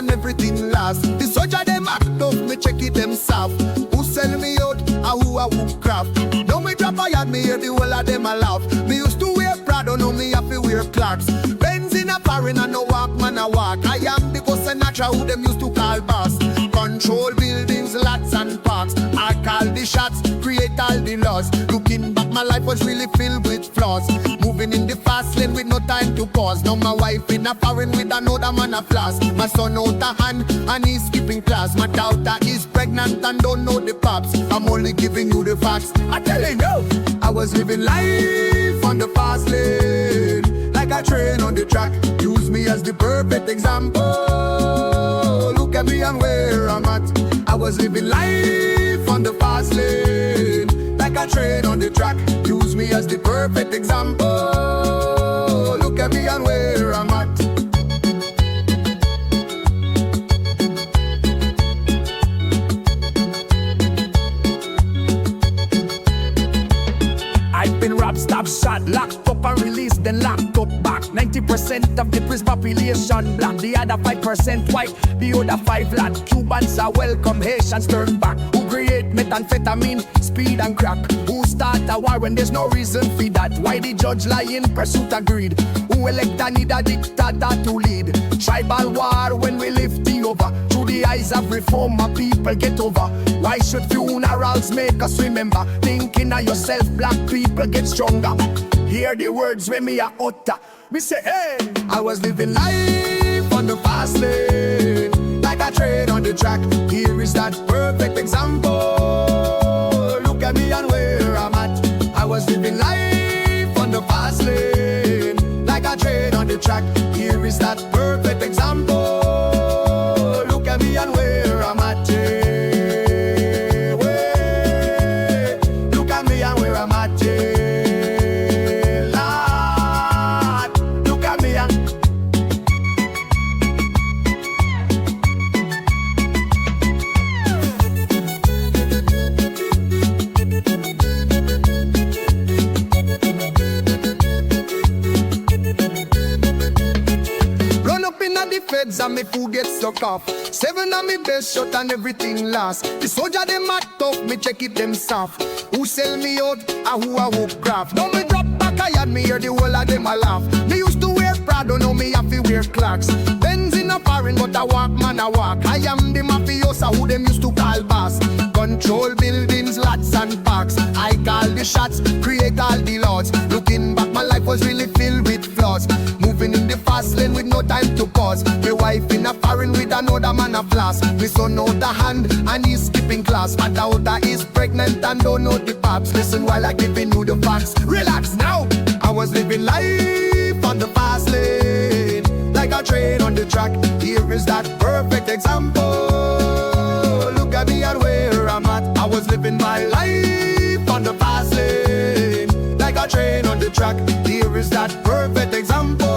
and everything last. The soldier them act up, me check it them soft. Who sell me out, and who a who craft. Now me drop a yard, me hear the whole of them a laugh. Me used to wear Prado, now me have to wear Clarks. Benz in a foreign and no walk, man a walk. I am the Costa Natural who them used to call boss. Control buildings, lots and parks. I call the shots, create all the laws. Looking back, my life was really filled with flaws. Moving in the fast lane with no time to pause. Now my wife in a foreign with another man a floss. My son out a hand and he's skipping class. My daughter is pregnant and don't know the pops. I'm only giving you the facts. I telling you, I was living life on the fast lane, like a train on the track. Use me as the perfect example. Look at me and where I'm at. I was living life on the fast lane, like a train on the track. Use me as the perfect example. Look at me and where I'm at. I've been robbed, stabbed, shot, locked up and released, then locked up back. 90% of the prison population black, the other 5% white, the other 5 lad. Cubans are welcome, Haitians turn back. Who create methamphetamine, speed and crack? Who start a war when there's no reason for that? Why the judge lie in pursuit of greed? Who elect a need a dictator to lead? Tribal war when we lift the over. Through the eyes of reform, my people get over. Why should funerals make us remember? Thinking of yourself, black people get stronger. Hear the words when me a utter. Me say, hey, I was living life on the fast lane, like a train on the track. Here is that perfect example. Look at me and where I'm at. I was living life on the fast lane, like a train on the track. Here is that perfect example. Look at me and where I'm at. Look at me and where I'm at. Feds and me food get stuck off. 7 on me best shot and everything last. The soldier them act up, me check it them soft. Who sell me out and who a hook craft. Now me drop back a yard, me hear the whole of them a laugh. Me used to wear Prado, now me have to wear Clarks. Benz in a foreign but a walk, man a walk. I am the mafiosa who them used to call boss. Control buildings, lots and parks. I call the shots, create all the laws. Looking back, my life was really filled with flaws. Moving in the fast lane with no time to pause. My wife in a foreign with another man a floss. My son out a hand and he's skipping class. My daughter is pregnant and don't know the pops. Listen while I giving you the facts. Relax now. I was living life on the fast lane, like a train on the track. Here is that perfect example. Look at me and where I'm at. I was living my life on the fast lane, like a train on the track. Here is that perfect example.